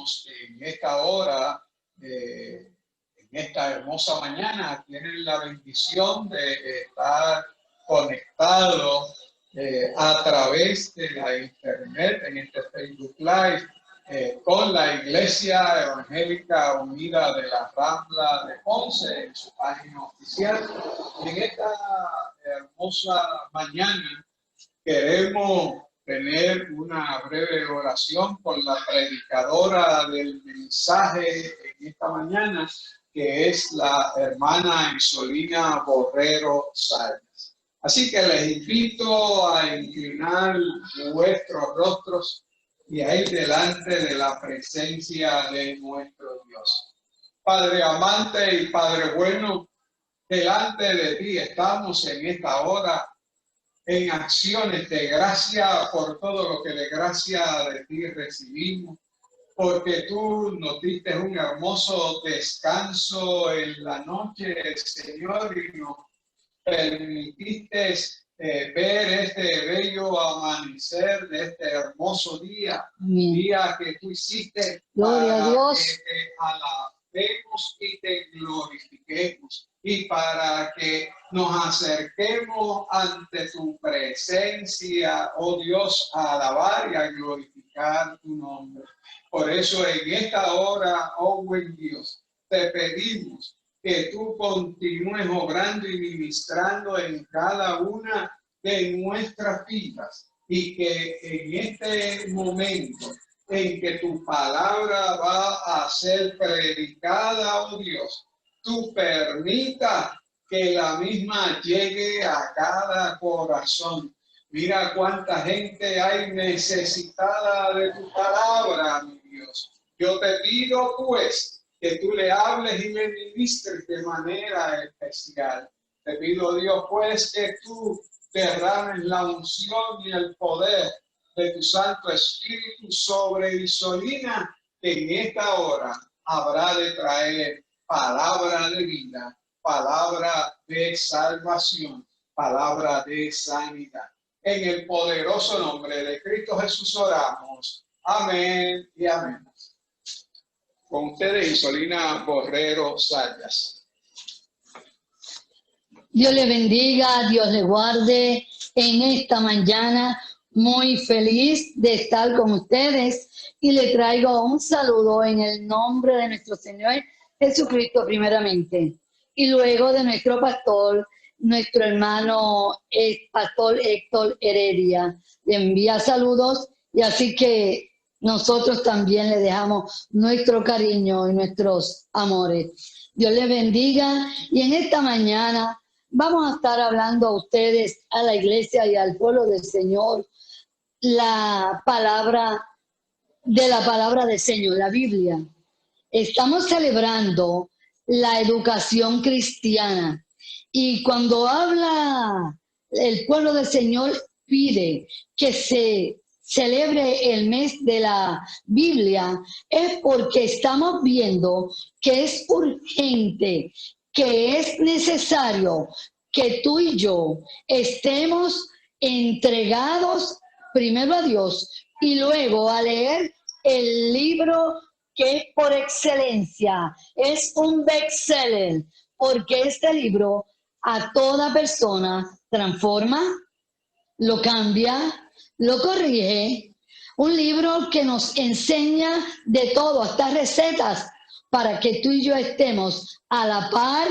hermanos en esta hora, en esta hermosa mañana, tienen la bendición de estar conectados a través de la internet, en este Facebook Live, con la Iglesia Evangélica Unida de la Rambla de Ponce, en su página oficial. En esta hermosa mañana queremos tener una breve oración con la predicadora del mensaje en esta mañana, que es la hermana Isolina Borrero Sayas. Así que les invito a inclinar vuestros rostros y a ir delante de la presencia de nuestro Dios. Padre amante y Padre bueno, delante de ti estamos en esta hora en acciones de gracia por todo lo que de gracia de ti recibimos, porque tú nos diste un hermoso descanso en la noche, Señor, y nos permitiste ver este bello amanecer de este hermoso día, día que tú hiciste Gloria a Dios, que te alabemos y te glorifiquemos, y para que nos acerquemos ante tu presencia, oh Dios, a alabar y a glorificar tu nombre. Por eso en esta hora, oh buen Dios, te pedimos que tú continúes obrando y ministrando en cada una de nuestras vidas, y que en este momento en que tu palabra va a ser predicada, oh Dios, tú permita que la misma llegue a cada corazón. Mira cuánta gente hay necesitada de tu palabra, mi Dios. Yo te pido pues que tú le hables y le ministres de manera especial. Te pido, Dios, pues, que tú derrames la unción y el poder de tu Santo Espíritu sobre Isolina, que en esta hora habrá de traer palabra de vida, palabra de salvación, palabra de sanidad. En el poderoso nombre de Cristo Jesús oramos. Amén y amén. Con ustedes, Isolina Borrero Sayas. Dios le bendiga, Dios le guarde en esta mañana. Muy feliz de estar con ustedes y le traigo un saludo en el nombre de nuestro Señor Jesucristo primeramente, y luego de nuestro pastor, nuestro hermano pastor Héctor Heredia. Le envía saludos, y así que nosotros también le dejamos nuestro cariño y nuestros amores. Dios les bendiga, y en esta mañana vamos a estar hablando a ustedes, a la iglesia y al pueblo del Señor, la palabra del Señor, la Biblia. Estamos celebrando la educación cristiana, y cuando habla el pueblo del Señor, pide que se celebre el mes de la Biblia, es porque estamos viendo que es urgente, que es necesario que tú y yo estemos entregados primero a Dios y luego a leer el libro que por excelencia es un bestseller, porque este libro a toda persona transforma, lo cambia, lo corrige. Un libro que nos enseña de todo, hasta recetas, para que tú y yo estemos a la par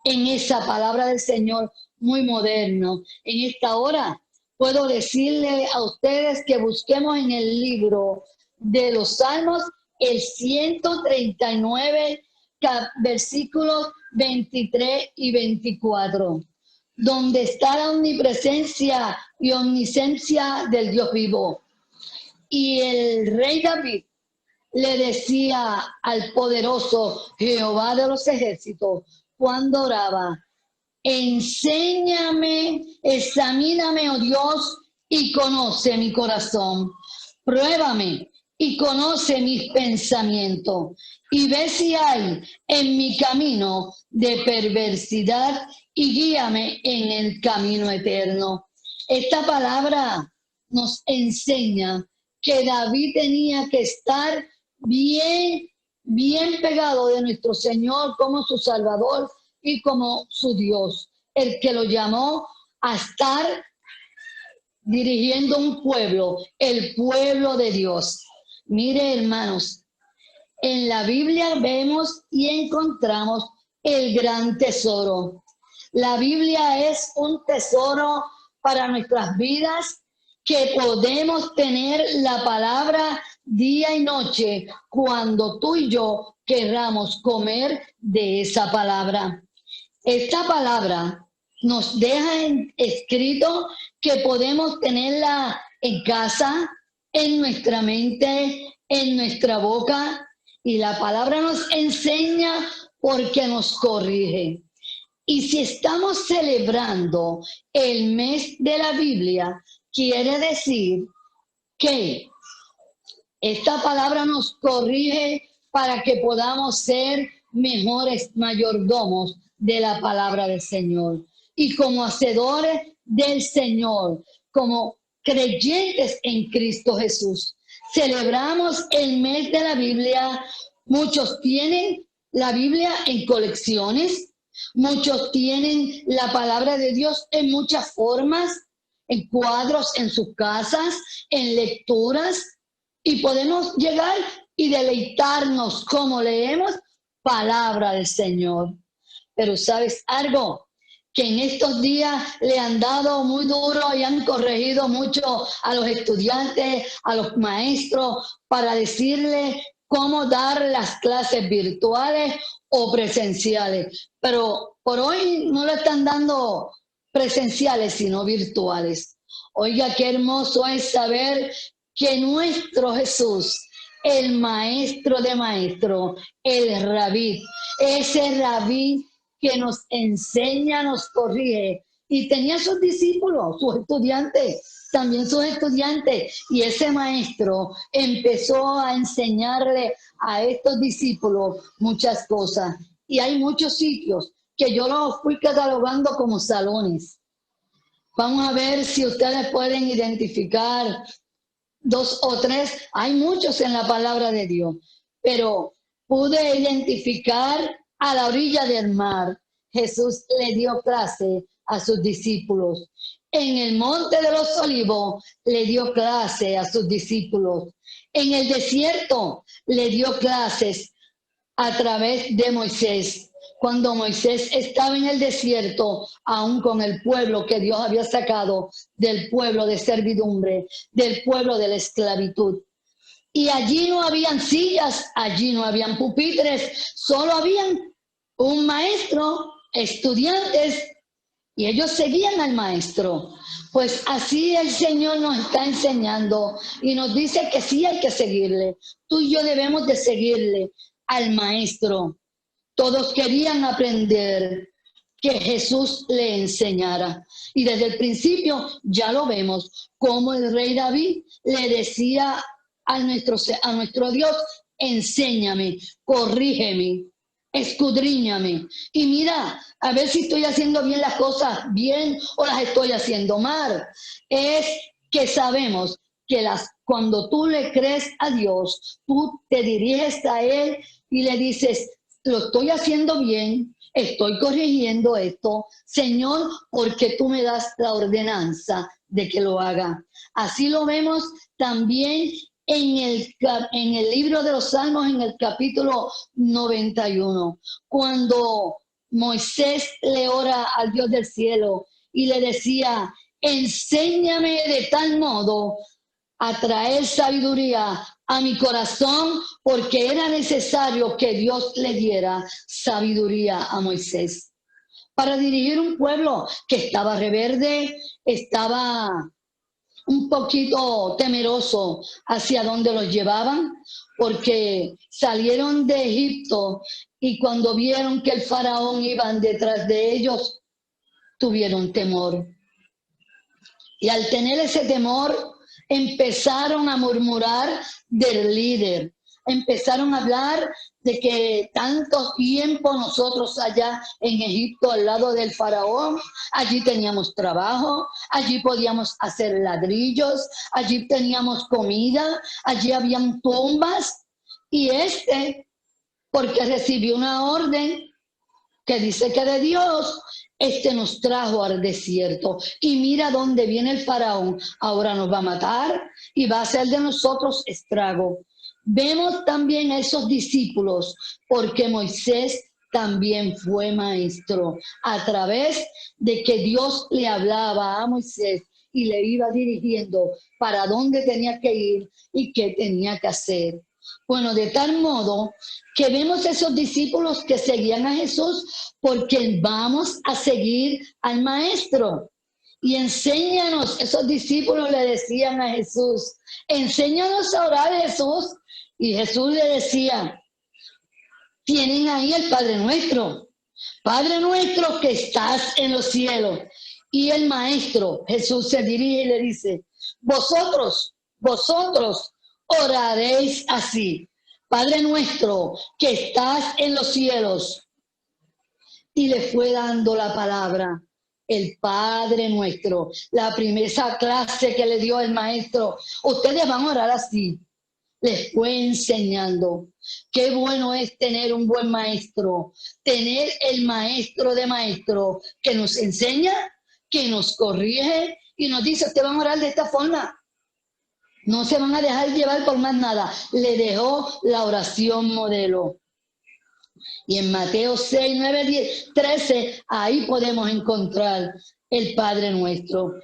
en esa palabra del Señor muy moderno. En esta hora puedo decirle a ustedes que busquemos en el libro de los Salmos el 139, versículos 23 y 24, donde está la omnipresencia y omnisciencia del Dios vivo. Y el rey David le decía al poderoso Jehová de los ejércitos cuando oraba: enséñame, examíname, oh Dios, y conoce mi corazón. Pruébame y conoce mis pensamientos, y ve si hay en mi camino de perversidad, y guíame en el camino eterno. Esta palabra nos enseña que David tenía que estar bien pegado de nuestro Señor como su Salvador y como su Dios, el que lo llamó a estar dirigiendo un pueblo, el pueblo de Dios. Mire, hermanos, en la Biblia vemos y encontramos el gran tesoro. La Biblia es un tesoro para nuestras vidas, que podemos tener la palabra día y noche cuando tú y yo querramos comer de esa palabra. Esta palabra nos deja escrito que podemos tenerla en casa, en nuestra mente, en nuestra boca, y la palabra nos enseña porque nos corrige. Y si estamos celebrando el mes de la Biblia, quiere decir que esta palabra nos corrige para que podamos ser mejores mayordomos de la palabra del Señor. Y como hacedores del Señor, como creyentes en Cristo Jesús, celebramos el mes de la Biblia. Muchos tienen la Biblia en colecciones, muchos tienen la palabra de Dios en muchas formas, en cuadros en sus casas, en lecturas, y podemos llegar y deleitarnos como leemos palabra del Señor. Pero ¿sabes algo? Que en estos días le han dado muy duro y han corregido mucho a los estudiantes, a los maestros, para decirles cómo dar las clases virtuales o presenciales. Pero por hoy no le están dando presenciales, sino virtuales. Oiga, qué hermoso es saber que nuestro Jesús, el maestro de maestros, el rabí, ese rabí que nos enseña, nos corrige, y tenía sus discípulos, sus estudiantes, también sus estudiantes, y ese maestro empezó a enseñarle a estos discípulos muchas cosas. Y hay muchos sitios que yo los fui catalogando como salones. Vamos a ver si ustedes pueden identificar 2 o 3, hay muchos en la palabra de Dios, pero pude identificar a la orilla del mar. Jesús le dio clase a sus discípulos. En el monte de los olivos le dio clase a sus discípulos. En el desierto le dio clases a través de Moisés. Cuando Moisés estaba en el desierto, aún con el pueblo que Dios había sacado del pueblo de servidumbre, del pueblo de la esclavitud. Y allí no habían sillas, allí no habían pupitres, solo habían un maestro, estudiantes, y ellos seguían al maestro. Pues así el Señor nos está enseñando y nos dice que sí hay que seguirle. Tú y yo debemos de seguirle al maestro. Todos querían aprender, que Jesús le enseñara. Y desde el principio ya lo vemos, como el rey David le decía a nuestro Dios: enséñame, corrígeme, escudriñame. Y mira, a ver si estoy haciendo bien las cosas bien o las estoy haciendo mal. Es que sabemos que cuando tú le crees a Dios, tú te diriges a Él y le dices: lo estoy haciendo bien, estoy corrigiendo esto, Señor, porque tú me das la ordenanza de que lo haga. Así lo vemos también en el libro de los Salmos, en el capítulo 91, cuando Moisés le ora al Dios del cielo y le decía: enséñame de tal modo a traer sabiduría a mi corazón, porque era necesario que Dios le diera sabiduría a Moisés para dirigir un pueblo que estaba rebelde, estaba un poquito temeroso hacia dónde los llevaban, porque salieron de Egipto y cuando vieron que el faraón iba detrás de ellos, tuvieron temor. Y al tener ese temor, empezaron a murmurar del líder, empezaron a hablar de que tanto tiempo nosotros allá en Egipto al lado del faraón, allí teníamos trabajo, allí podíamos hacer ladrillos, allí teníamos comida, allí habían tumbas, Y porque recibió una orden que dice que de Dios, nos trajo al desierto. Y mira dónde viene el faraón. Ahora nos va a matar y va a hacer de nosotros estrago. Vemos también a esos discípulos, porque Moisés también fue maestro, a través de que Dios le hablaba a Moisés y le iba dirigiendo para dónde tenía que ir y qué tenía que hacer. Bueno, de tal modo que vemos esos discípulos que seguían a Jesús porque vamos a seguir al Maestro. Y enséñanos, esos discípulos le decían a Jesús, enséñanos a orar, Jesús. Y Jesús le decía, tienen ahí el Padre Nuestro. Padre nuestro que estás en los cielos. Y el Maestro, Jesús se dirige y le dice, vosotros oraréis así. Padre nuestro que estás en los cielos. Y le fue dando la palabra, el Padre Nuestro. La primera clase que le dio el Maestro, ustedes van a orar así. Les fue enseñando. Qué bueno es tener un buen maestro, tener el maestro de maestro que nos enseña, que nos corrige y nos dice, ustedes van a orar de esta forma. No se van a dejar llevar por más nada. Le dejó la oración modelo. Y en Mateo 6, 9, 10, 13, ahí podemos encontrar el Padre Nuestro.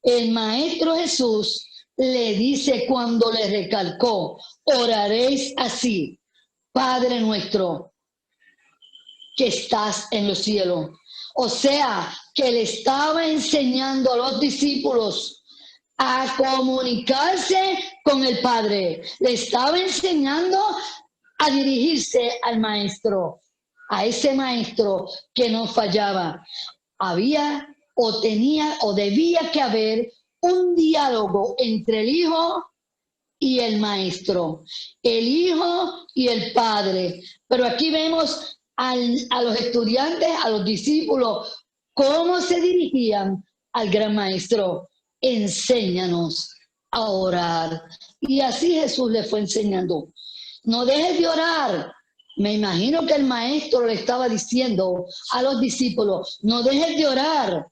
El Maestro Jesús le dice cuando le recalcó, oraréis así, Padre Nuestro, que estás en los cielos. O sea, que le estaba enseñando a los discípulos a comunicarse con el Padre. Le estaba enseñando a dirigirse al Maestro, a ese Maestro que no fallaba. Había o tenía o debía que haber un diálogo entre el Hijo y el Maestro, el Hijo y el Padre. Pero aquí vemos a los estudiantes, a los discípulos, cómo se dirigían al gran Maestro. Enséñanos a orar. Y así Jesús le fue enseñando. No dejes de orar. Me imagino que el Maestro le estaba diciendo a los discípulos, no dejes de orar,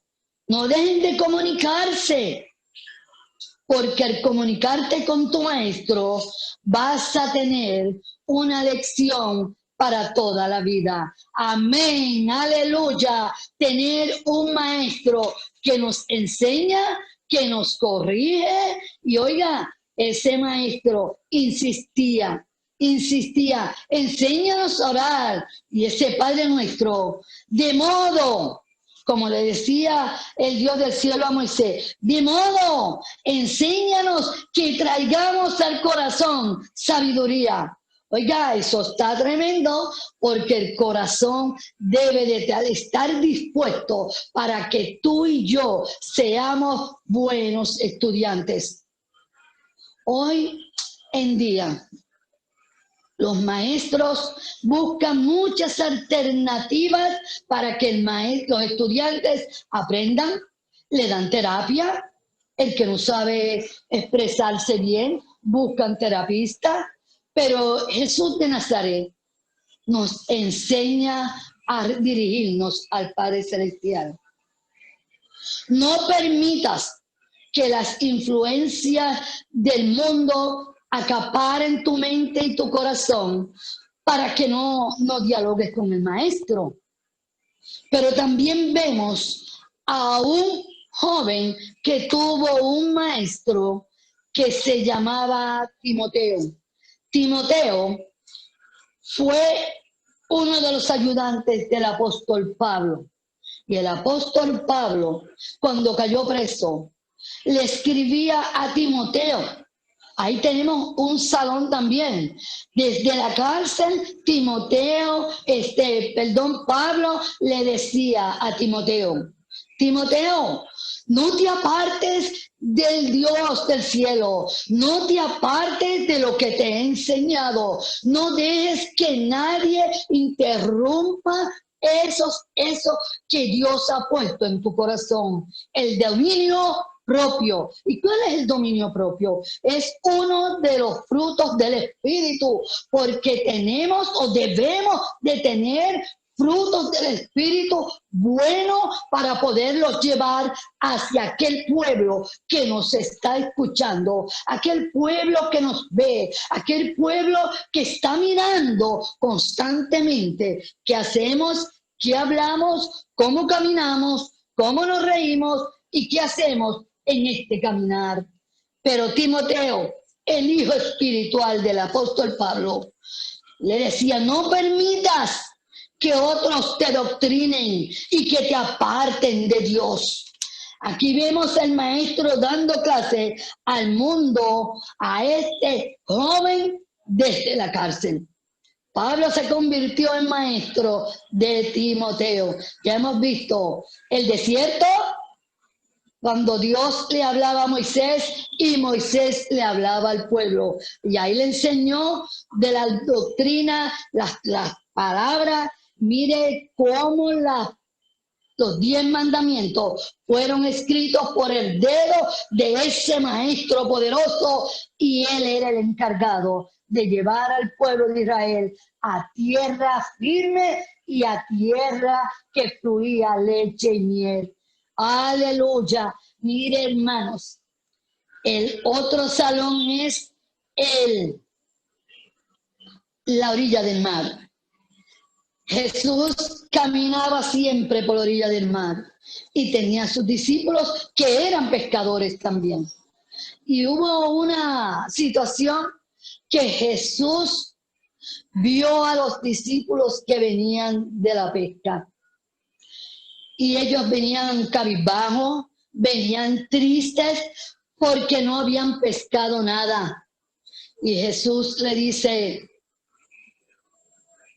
no dejen de comunicarse. Porque al comunicarte con tu Maestro vas a tener una lección para toda la vida. Amén, aleluya. Tener un Maestro que nos enseña, que nos corrige. Y oiga, ese Maestro insistía, enséñanos a orar. Y ese Padre Nuestro, de modo, como le decía el Dios del cielo a Moisés, de modo, enséñanos que traigamos al corazón sabiduría. Oiga, eso está tremendo porque el corazón debe de estar dispuesto para que tú y yo seamos buenos estudiantes. Hoy en día, los maestros buscan muchas alternativas para que los estudiantes aprendan, le dan terapia. El que no sabe expresarse bien, buscan terapista. Pero Jesús de Nazaret nos enseña a dirigirnos al Padre Celestial. No permitas que las influencias del mundo acaparen tu mente y tu corazón para que no dialogues con el Maestro. Pero también vemos a un joven que tuvo un maestro que se llamaba Timoteo. Timoteo fue uno de los ayudantes del apóstol Pablo. Y el apóstol Pablo, cuando cayó preso, le escribía a Timoteo. Ahí tenemos un salón también. Desde la cárcel, Pablo le decía a Timoteo, Timoteo, no te apartes del Dios del cielo, no te apartes de lo que te he enseñado, no dejes que nadie interrumpa eso que Dios ha puesto en tu corazón. El dominio propio. ¿Y cuál es el dominio propio? Es uno de los frutos del Espíritu, porque tenemos o debemos de tener frutos del Espíritu bueno para poderlos llevar hacia aquel pueblo que nos está escuchando, aquel pueblo que nos ve, aquel pueblo que está mirando constantemente qué hacemos, qué hablamos, cómo caminamos, cómo nos reímos y qué hacemos en este caminar. Pero Timoteo, el hijo espiritual del apóstol Pablo, le decía, no permitas que otros te doctrinen y que te aparten de Dios. Aquí vemos al maestro dando clase al mundo, a este joven desde la cárcel. Pablo se convirtió en maestro de Timoteo. Ya hemos visto el desierto, cuando Dios le hablaba a Moisés y Moisés le hablaba al pueblo. Y ahí le enseñó de la doctrina, las palabras. Mire cómo los 10 mandamientos fueron escritos por el dedo de ese maestro poderoso y él era el encargado de llevar al pueblo de Israel a tierra firme y a tierra que fluía leche y miel. Aleluya. Mire, hermanos, el otro salón es la orilla del mar. Jesús caminaba siempre por la orilla del mar y tenía sus discípulos que eran pescadores también. Y hubo una situación que Jesús vio a los discípulos que venían de la pesca. Y ellos venían cabizbajos, venían tristes porque no habían pescado nada. Y Jesús le dice,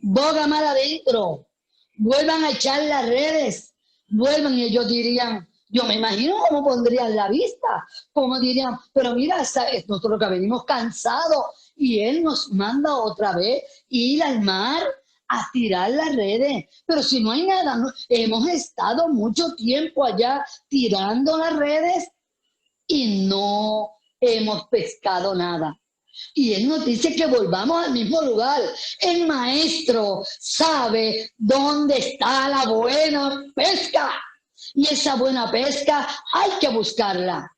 boga mar adentro, vuelvan a echar las redes, vuelvan. Y ellos dirían, yo me imagino cómo pondrían la vista, como dirían, pero mira, nosotros que venimos cansados y Él nos manda otra vez ir al mar a tirar las redes, pero si no hay nada, hemos estado mucho tiempo allá tirando las redes y no hemos pescado nada. Y Él nos dice que volvamos al mismo lugar. El maestro sabe dónde está la buena pesca. Y esa buena pesca hay que buscarla.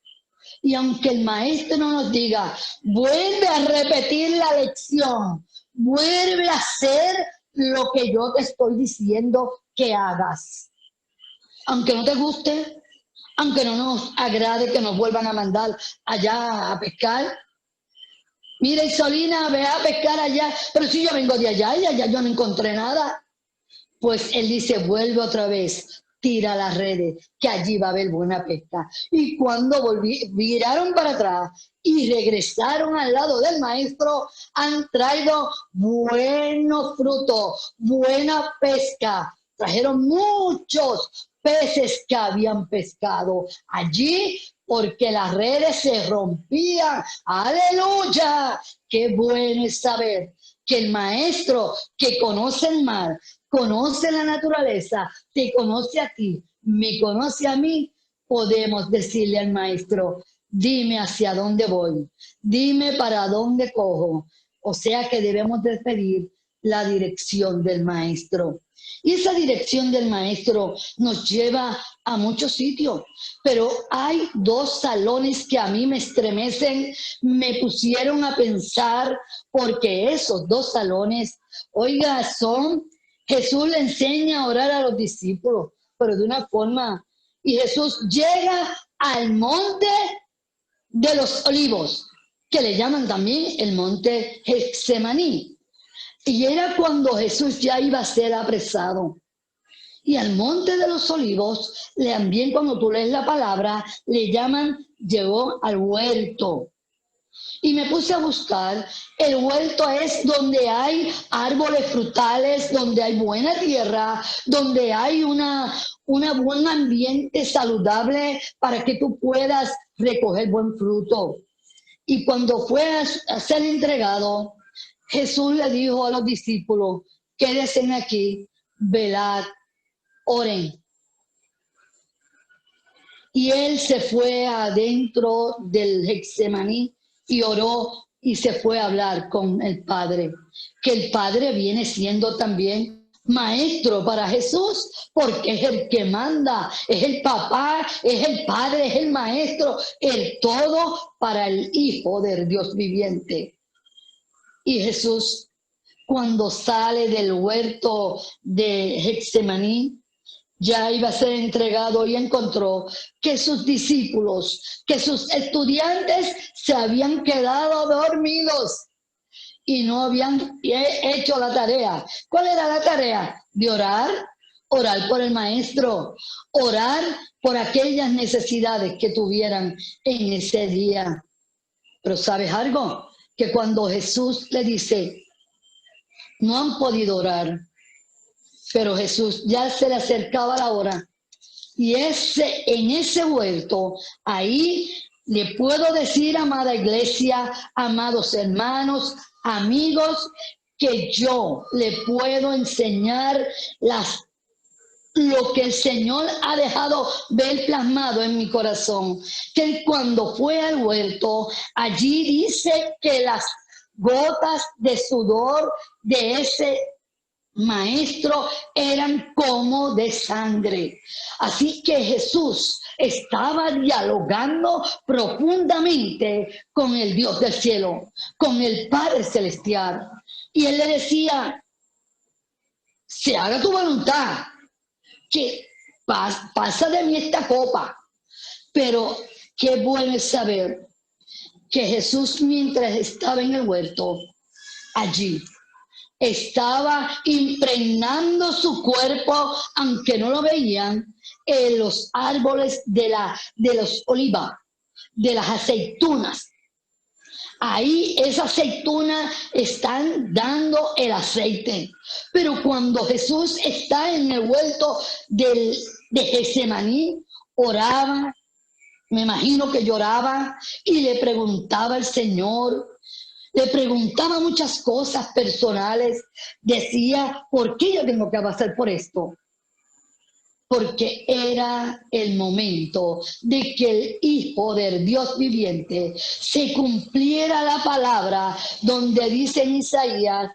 Y aunque el maestro nos diga, vuelve a repetir la lección, vuelve a hacer lo que yo te estoy diciendo que hagas. Aunque no te guste, aunque no nos agrade que nos vuelvan a mandar allá a pescar. Mira, Isolina, ve a pescar allá, pero si yo vengo de allá y allá yo no encontré nada. Pues él dice, vuelve otra vez, tira las redes, que allí va a haber buena pesca. Y cuando viraron para atrás y regresaron al lado del maestro, han traído buenos frutos, buena pesca. Trajeron muchos peces que habían pescado allí porque las redes se rompían. ¡Aleluya! ¡Qué bueno es saber que el maestro que conoce el mar, conoce la naturaleza, te conoce a ti, me conoce a mí? Podemos decirle al maestro, dime hacia dónde voy, dime para dónde cojo. O sea que debemos de pedir la dirección del maestro. Y esa dirección del maestro nos lleva a muchos sitios, pero hay dos salones que a mí me estremecen, me pusieron a pensar, porque esos dos salones, oiga, Jesús le enseña a orar a los discípulos, pero de una forma, y Jesús llega al monte de los olivos, que le llaman también el monte Getsemaní. Y era cuando Jesús ya iba a ser apresado. Y al monte de los olivos, también cuando tú lees la palabra, le llaman, llegó al huerto. Y me puse a buscar, el huerto es donde hay árboles frutales, donde hay buena tierra, donde hay una buen ambiente saludable para que tú puedas recoger buen fruto. Y cuando fue a ser entregado, Jesús le dijo a los discípulos, quédense aquí, velad, oren. Y él se fue adentro del Getsemaní y oró y se fue a hablar con el Padre. Que el Padre viene siendo también maestro para Jesús, porque es el que manda, es el papá, es el Padre, es el maestro, el todo para el Hijo del Dios viviente. Y Jesús, cuando sale del huerto de Getsemaní, ya iba a ser entregado y encontró que sus discípulos, que sus estudiantes se habían quedado dormidos y no habían hecho la tarea. ¿Cuál era la tarea? De orar, orar por el maestro, orar por aquellas necesidades que tuvieran en ese día. Pero ¿sabes algo? Que cuando Jesús le dice, no han podido orar, pero Jesús ya se le acercaba la hora. Y en ese huerto, ahí le puedo decir, amada iglesia, amados hermanos, amigos, que yo le puedo enseñar lo que el Señor ha dejado ver plasmado en mi corazón. Que cuando fue al huerto, allí dice que las gotas de sudor de ese maestro eran como de sangre. Así que Jesús estaba dialogando profundamente con el Dios del cielo, con el Padre celestial. Y él le decía, se haga tu voluntad, que pasa de mí esta copa. Pero qué bueno es saber que Jesús, mientras estaba en el huerto, allí estaba impregnando su cuerpo, aunque no lo veían, en los árboles de los olivas, de las aceitunas. Ahí esas aceitunas están dando el aceite. Pero cuando Jesús está en el huerto de Getsemaní, oraba, me imagino que lloraba y le preguntaba al Señor. Le preguntaba muchas cosas personales. Decía, ¿por qué yo tengo que pasar por esto? Porque era el momento de que el Hijo del Dios viviente se cumpliera la palabra donde dice en Isaías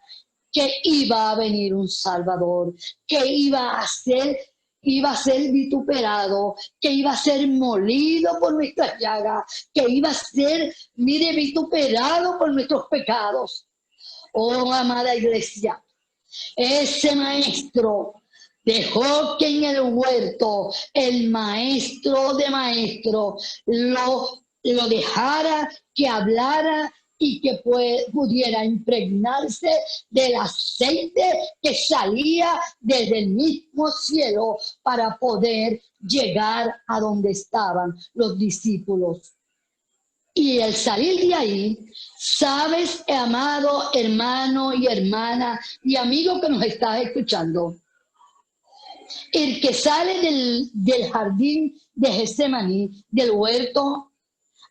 que iba a venir un Salvador, que iba a ser vituperado, que iba a ser molido por nuestras llagas, que iba a ser, mire, vituperado por nuestros pecados. Oh, amada iglesia, ese maestro dejó que en el huerto el maestro de maestros lo dejara que hablara y que pudiera impregnarse del aceite que salía desde el mismo cielo para poder llegar a donde estaban los discípulos. Y al salir de ahí, sabes, amado hermano y hermana y amigo que nos estás escuchando, el que sale del jardín de Getsemaní, del huerto,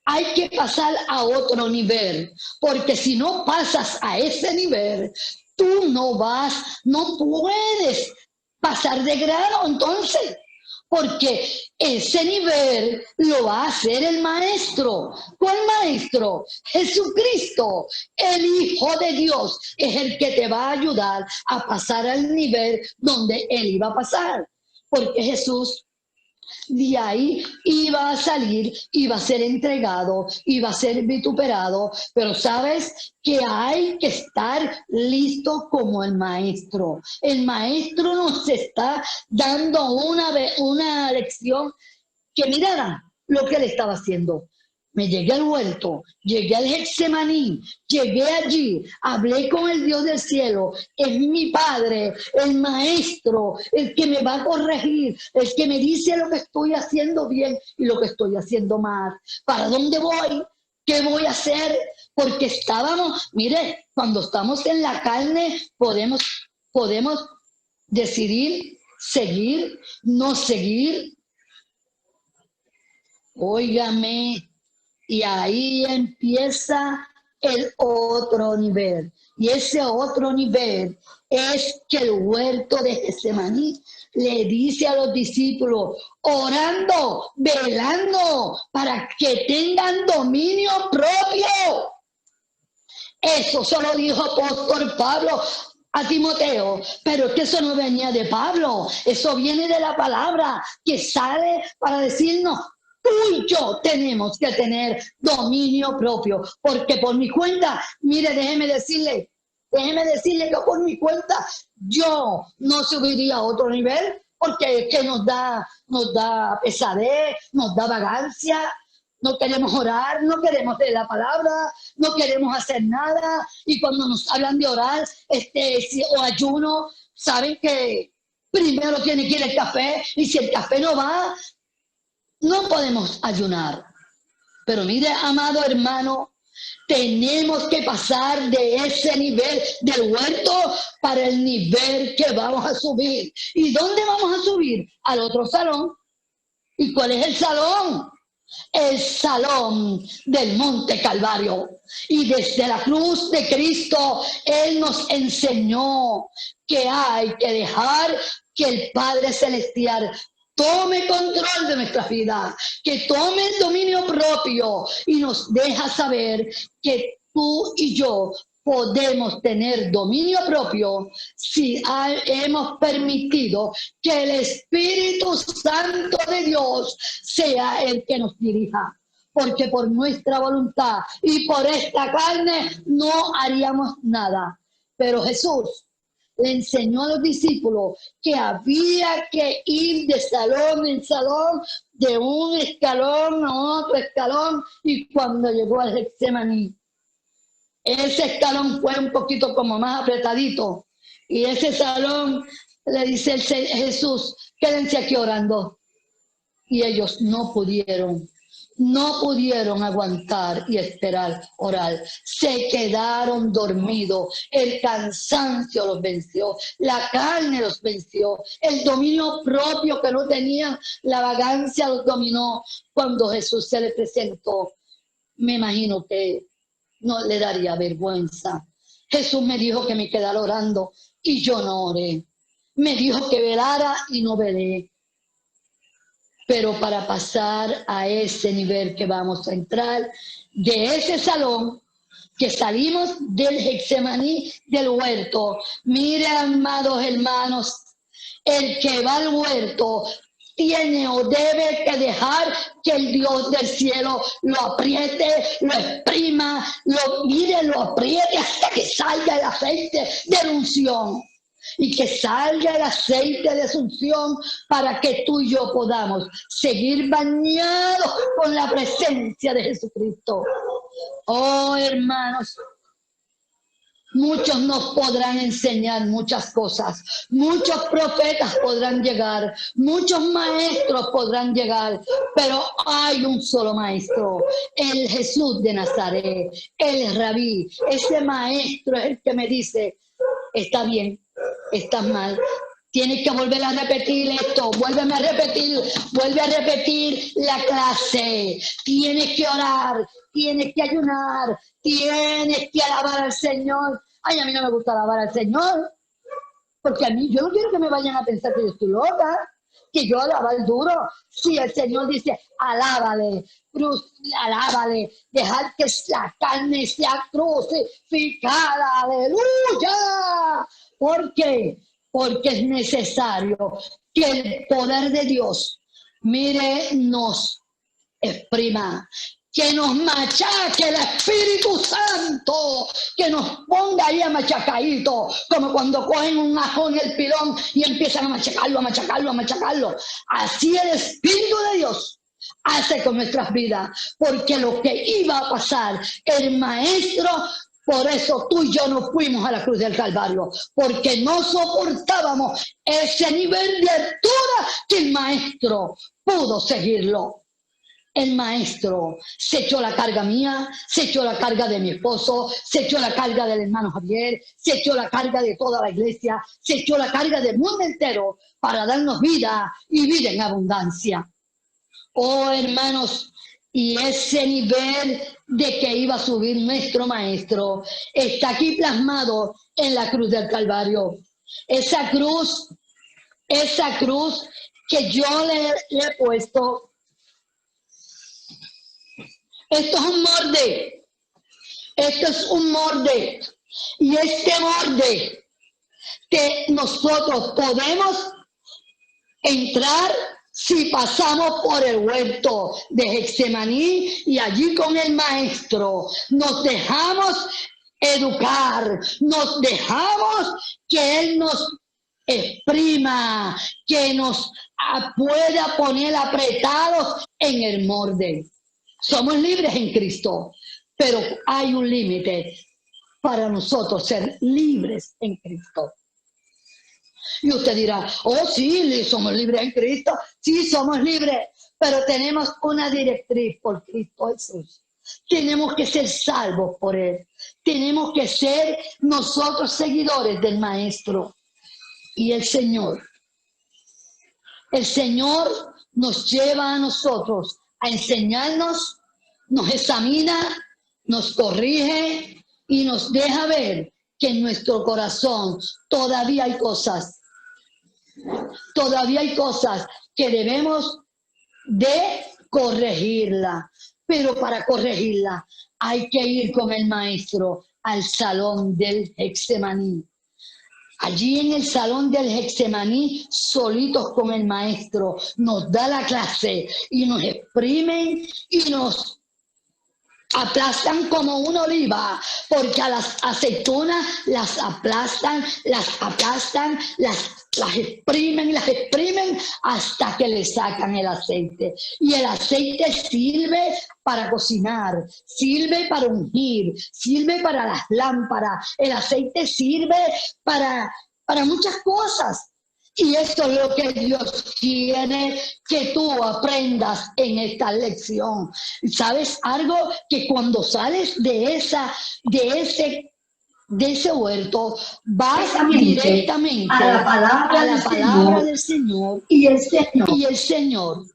hay que pasar a otro nivel, porque si no pasas a ese nivel, tú no puedes pasar de grado entonces, porque ese nivel lo va a hacer el maestro. ¿Cuál maestro? Jesucristo, el Hijo de Dios, es el que te va a ayudar a pasar al nivel donde él iba a pasar, porque Jesús de ahí iba a salir, iba a ser entregado, iba a ser vituperado, pero sabes que hay que estar listo como el maestro. El maestro nos está dando una lección que mirara lo que él estaba haciendo. Me llegué al huerto, llegué al Getsemaní, llegué allí, hablé con el Dios del cielo, es mi Padre, el Maestro, el que me va a corregir, el que me dice lo que estoy haciendo bien y lo que estoy haciendo mal. ¿Para dónde voy? ¿Qué voy a hacer? Porque mire, cuando estamos en la carne podemos decidir seguir, no seguir. Óigame. Y ahí empieza el otro nivel. Y ese otro nivel es que el huerto de Getsemaní le dice a los discípulos, orando, velando, para que tengan dominio propio. Eso se lo dijo apóstol Pablo a Timoteo, pero es que eso no venía de Pablo, eso viene de la palabra que sale para decirnos, tú y yo tenemos que tener dominio propio, porque por mi cuenta, mire, déjeme decirle que por mi cuenta yo no subiría a otro nivel, porque es que nos da pesadez, nos da vagancia. No queremos orar, no queremos leer la palabra, no queremos hacer nada. Y cuando nos hablan de orar o ayuno, saben que primero tiene que ir el café. Y si el café no va, no podemos ayunar. Pero mire, amado hermano, tenemos que pasar de ese nivel del huerto para el nivel que vamos a subir. ¿Y dónde vamos a subir? Al otro salón. ¿Y cuál es el salón? El salón del Monte Calvario. Y desde la cruz de Cristo, Él nos enseñó que hay que dejar que el Padre Celestial tome control de nuestra vida, que tome el dominio propio y nos deja saber que tú y yo podemos tener dominio propio si hemos permitido que el Espíritu Santo de Dios sea el que nos dirija. Porque por nuestra voluntad y por esta carne no haríamos nada. Pero Jesús le enseñó a los discípulos que había que ir de salón en salón, de un escalón a otro escalón, y cuando llegó al Getsemaní, ese escalón fue un poquito como más apretadito, y ese salón le dice Jesús, quédense aquí orando. Y ellos no pudieron aguantar y esperar orar. Se quedaron dormidos. El cansancio los venció, la carne los venció, el dominio propio que no tenían, la vagancia los dominó. Cuando Jesús se le presentó, me imagino que no le daría vergüenza. Jesús me dijo que me quedara orando y yo no oré. Me dijo que velara y no velé. Pero para pasar a ese nivel que vamos a entrar, de ese salón, que salimos del Getsemaní, del huerto, mire, amados hermanos, el que va al huerto tiene o debe que dejar que el Dios del cielo lo apriete, lo exprima, lo apriete hasta que salga el aceite de unción. Y que salga el aceite de unción para que tú y yo podamos seguir bañados con la presencia de Jesucristo. Oh, hermanos, muchos nos podrán enseñar muchas cosas, muchos profetas podrán llegar, muchos maestros podrán llegar, pero hay un solo maestro, el Jesús de Nazaret, el Rabí. Ese maestro es el que me dice, está bien, estás mal, tienes que volver a repetir esto, vuelve a repetir la clase, tienes que orar, tienes que ayunar, tienes que alabar al Señor. Ay, a mí no me gusta alabar al Señor, porque a mí, yo no quiero que me vayan a pensar que yo estoy loca, que yo alaba al duro. Si el Señor dice, alábale, dejar que la carne sea crucificada, aleluya. ¿Por qué? Porque es necesario que el poder de Dios, mire, nos exprima, que nos machaque el Espíritu Santo, que nos ponga ahí a machacadito, como cuando cogen un ajo en el pilón y empiezan a machacarlo. Así el Espíritu de Dios hace con nuestras vidas, porque lo que iba a pasar, el Maestro. Por eso tú y yo no fuimos a la cruz del Calvario, porque no soportábamos ese nivel de altura que el Maestro pudo seguirlo. El Maestro se echó la carga mía, se echó la carga de mi esposo, se echó la carga del hermano Javier, se echó la carga de toda la iglesia, se echó la carga del mundo entero para darnos vida y vida en abundancia. Oh, hermanos, Y ese nivel de que iba a subir nuestro maestro está aquí plasmado en la cruz del Calvario. Esa cruz que yo le he puesto, esto es un molde, esto es un molde. Y este molde que nosotros podemos entrar si pasamos por el huerto de Getsemaní y allí con el maestro nos dejamos educar, nos dejamos que él nos exprima, que nos pueda poner apretados en el molde. Somos libres en Cristo, pero hay un límite para nosotros ser libres en Cristo. Y usted dirá, oh sí, somos libres en Cristo. Sí, somos libres, pero tenemos una directriz por Cristo Jesús. Tenemos que ser salvos por Él. Tenemos que ser nosotros seguidores del Maestro. Y el Señor nos lleva a nosotros a enseñarnos, nos examina, nos corrige y nos deja ver que en nuestro corazón todavía hay cosas que debemos de corregirla. Pero para corregirla hay que ir con el maestro al salón del Getsemaní. Allí en el salón del Getsemaní, solitos con el maestro, nos da la clase y nos exprimen y nos aplastan como una oliva, porque a las aceitunas las aplastan, las exprimen hasta que le sacan el aceite. Y el aceite sirve para cocinar, sirve para ungir, sirve para las lámparas, el aceite sirve para muchas cosas. Y esto es lo que Dios quiere que tú aprendas en esta lección. ¿Sabes algo? Que cuando sales de ese huerto, vas directamente a la palabra del Señor y el Señor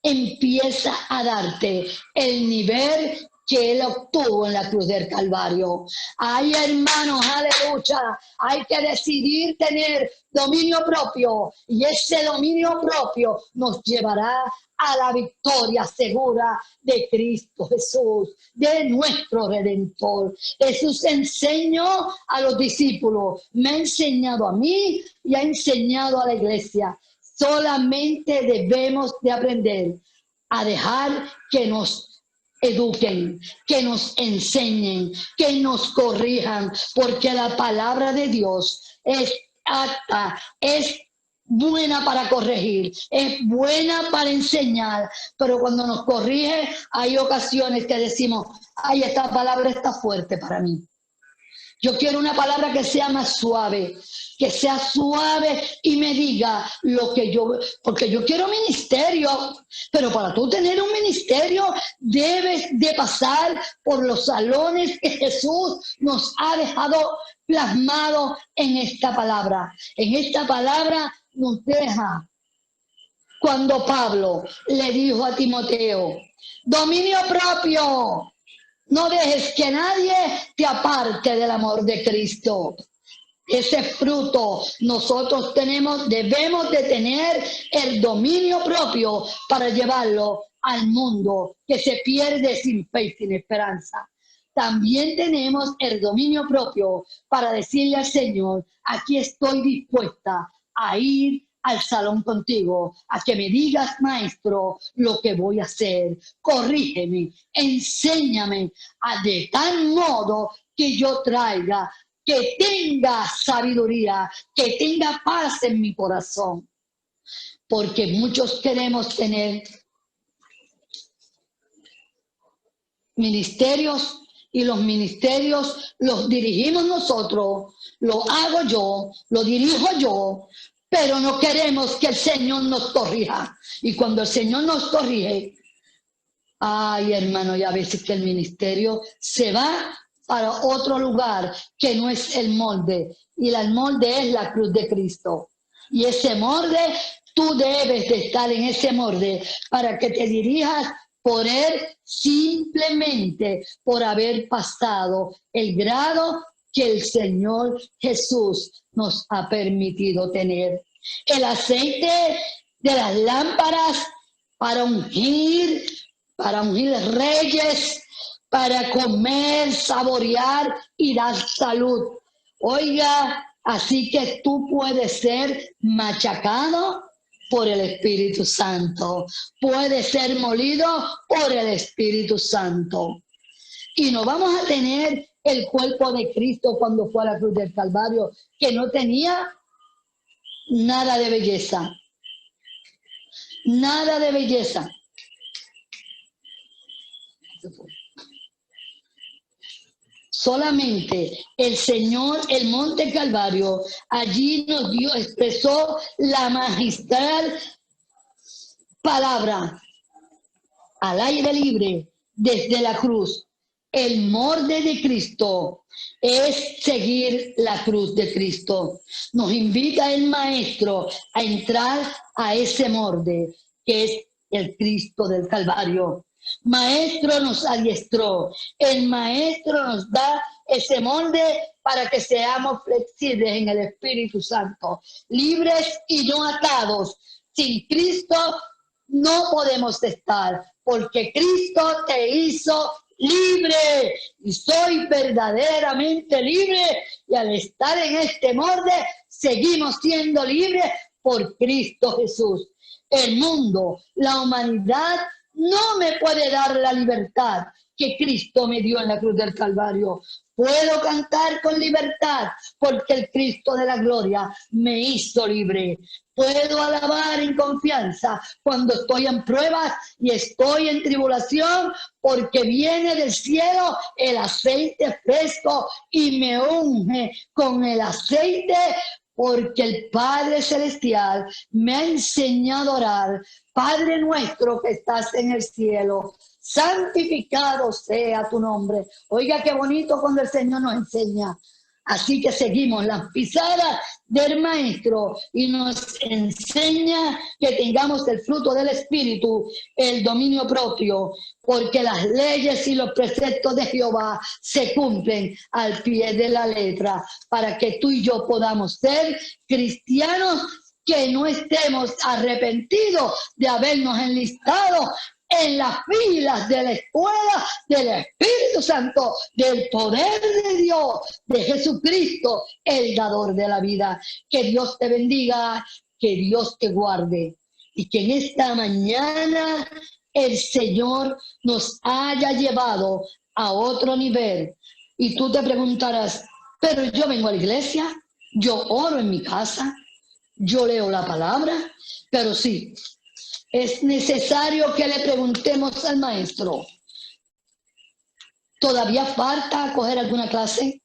empieza a darte el nivel que Él obtuvo en la cruz del Calvario. Ay, hermanos, aleluya, hay que decidir tener dominio propio y ese dominio propio nos llevará a la victoria segura de Cristo Jesús, de nuestro Redentor. Jesús enseñó a los discípulos, me ha enseñado a mí y ha enseñado a la iglesia. Solamente debemos de aprender a dejar que nos eduquen, que nos enseñen, que nos corrijan, porque la palabra de Dios es apta, es buena para corregir, es buena para enseñar, pero cuando nos corrige hay ocasiones que decimos, ay, esta palabra está fuerte para mí. Yo quiero una palabra que sea más suave, que sea suave y me diga lo que yo, porque yo quiero ministerio, pero para tú tener un ministerio debes de pasar por los salones que Jesús nos ha dejado plasmado en esta palabra. En esta palabra nos deja cuando Pablo le dijo a Timoteo, dominio propio. No dejes que nadie te aparte del amor de Cristo. Ese fruto nosotros debemos de tener el dominio propio para llevarlo al mundo que se pierde sin fe y sin esperanza. También tenemos el dominio propio para decirle al Señor, aquí estoy dispuesta a ir al salón contigo, a que me digas, maestro, lo que voy a hacer. Corrígeme, enséñame de tal modo que yo traiga, que tenga sabiduría, que tenga paz en mi corazón. Porque muchos queremos tener ministerios y los ministerios los dirigimos nosotros, lo hago yo, lo dirijo yo, pero no queremos que el Señor nos corrija. Y cuando el Señor nos corrige, ay, hermano, ya a veces que el ministerio se va para otro lugar que no es el molde. Y el molde es la cruz de Cristo. Y ese molde, tú debes de estar en ese molde para que te dirijas por él, simplemente por haber pasado el grado que el Señor Jesús nos ha permitido tener. El aceite de las lámparas para ungir reyes, para comer, saborear y dar salud. Oiga, así que tú puedes ser machacado por el Espíritu Santo, puedes ser molido por el Espíritu Santo. Y no vamos a tener el cuerpo de Cristo cuando fue a la cruz del Calvario, que no tenía nada de belleza. Nada de belleza. Solamente el Señor, el monte Calvario, allí nos dio, expresó la magistral palabra al aire libre desde la cruz. El molde de Cristo es seguir la cruz de Cristo. Nos invita el Maestro a entrar a ese molde que es el Cristo del Calvario. Maestro nos adiestró, el Maestro nos da ese molde para que seamos flexibles en el Espíritu Santo, libres y no atados. Sin Cristo no podemos estar, porque Cristo te hizo libre y soy verdaderamente libre, y al estar en este molde seguimos siendo libres por Cristo Jesús. El mundo, la humanidad no me puede dar la libertad que Cristo me dio en la cruz del Calvario. Puedo cantar con libertad porque el Cristo de la gloria me hizo libre. Puedo alabar en confianza cuando estoy en pruebas y estoy en tribulación, porque viene del cielo el aceite fresco y me unge con el aceite, porque el Padre Celestial me ha enseñado a orar. Padre nuestro que estás en el cielo, santificado sea tu nombre. Oiga qué bonito cuando el Señor nos enseña. Así que seguimos las pisadas del Maestro y nos enseña que tengamos el fruto del Espíritu, el dominio propio, porque las leyes y los preceptos de Jehová se cumplen al pie de la letra, para que tú y yo podamos ser cristianos que no estemos arrepentidos de habernos enlistado en las filas de la escuela del Espíritu Santo, del poder de Dios, de Jesucristo, el dador de la vida. Que Dios te bendiga, que Dios te guarde, y que en esta mañana el Señor nos haya llevado a otro nivel. Y tú te preguntarás, pero yo vengo a la iglesia, yo oro en mi casa, yo leo la palabra, pero sí, es necesario que le preguntemos al Maestro, ¿todavía falta coger alguna clase?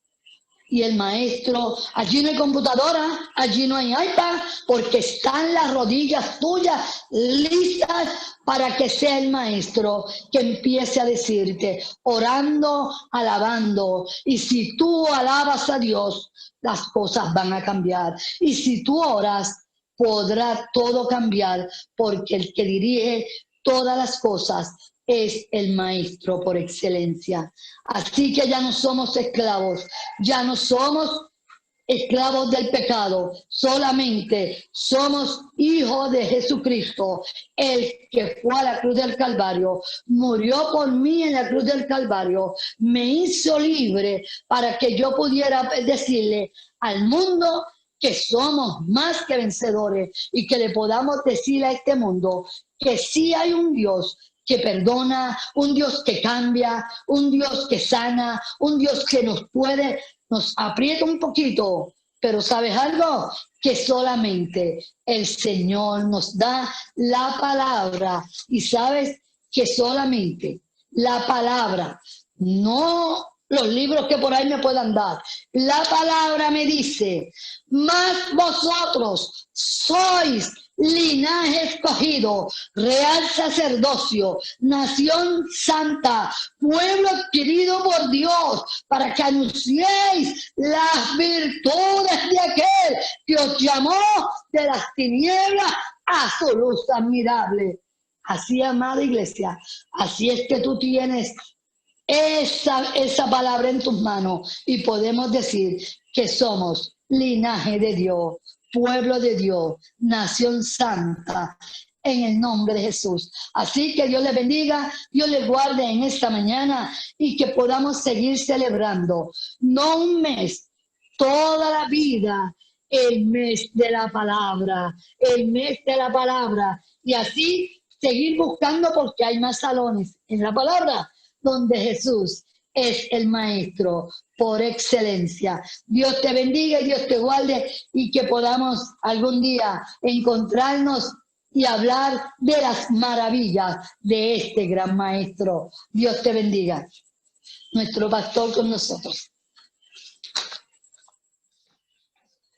Y el Maestro, allí no hay computadora, allí no hay iPad, porque están las rodillas tuyas listas para que sea el Maestro que empiece a decirte, orando, alabando. Y si tú alabas a Dios, las cosas van a cambiar. Y si tú oras, podrá todo cambiar, porque el que dirige todas las cosas es el Maestro por excelencia. Así que ya no somos esclavos, ya no somos esclavos del pecado, solamente somos hijos de Jesucristo, el que fue a la cruz del Calvario, murió por mí en la cruz del Calvario, me hizo libre para que yo pudiera decirle al mundo que somos más que vencedores y que le podamos decir a este mundo que sí hay un Dios que perdona, un Dios que cambia, un Dios que sana, un Dios que nos aprieta un poquito, pero ¿sabes algo? Que solamente el Señor nos da la palabra, y sabes que solamente la palabra, no los libros que por ahí me puedan dar, la palabra me dice, mas vosotros sois linaje escogido, real sacerdocio, nación santa, pueblo adquirido por Dios, para que anunciéis las virtudes de aquel que os llamó de las tinieblas a su luz admirable. Así, amada iglesia, así es que tú tienes esa palabra en tus manos y podemos decir que somos linaje de Dios, pueblo de Dios, nación santa, en el nombre de Jesús. Así que Dios les bendiga, Dios les guarde en esta mañana y que podamos seguir celebrando, no un mes, toda la vida, el mes de la palabra, el mes de la palabra, y así seguir buscando porque hay más salones en la palabra donde Jesús es el maestro por excelencia. Dios te bendiga y Dios te guarde y que podamos algún día encontrarnos y hablar de las maravillas de este gran maestro. Dios te bendiga. Nuestro pastor con nosotros.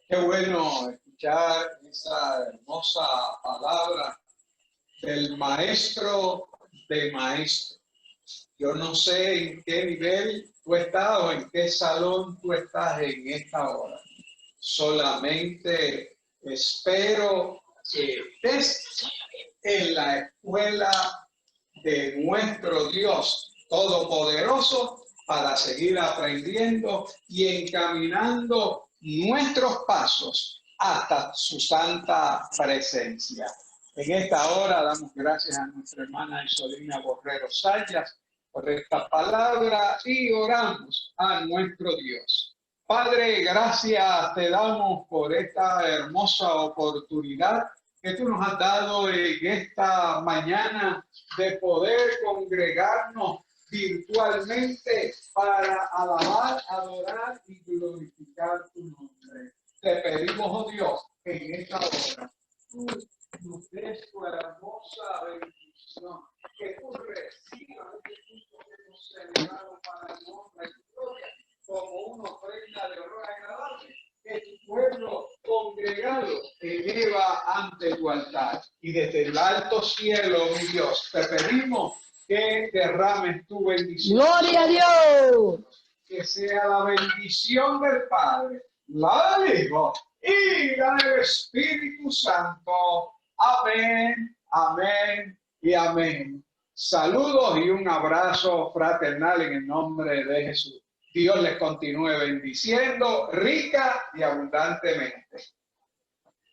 Qué bueno escuchar esa hermosa palabra del maestro de maestros. Yo no sé en qué nivel tú estás o en qué salón tú estás en esta hora. Solamente espero que estés en la escuela de nuestro Dios Todopoderoso para seguir aprendiendo y encaminando nuestros pasos hasta su santa presencia. En esta hora damos gracias a nuestra hermana Isolina Borrero Sayas por esta palabra y oramos a nuestro Dios. Padre, gracias te damos por esta hermosa oportunidad que tú nos has dado en esta mañana de poder congregarnos virtualmente para alabar, adorar y glorificar tu nombre. Te pedimos, oh Dios, que en esta hora tú nos des tu hermosa bendición, que tú recibas este culto que hemos celebrado para el nombre de tu gloria como una ofrenda de honor agradable que tu pueblo congregado eleva ante tu altar. Y desde el alto cielo, mi Dios, te pedimos que derrames tu bendición. ¡Gloria a Dios! Que sea la bendición del Padre, la del Hijo y la del Espíritu Santo. Amén, amén y amén. Saludos y un abrazo fraternal en el nombre de Jesús. Dios les continúe bendiciendo rica y abundantemente.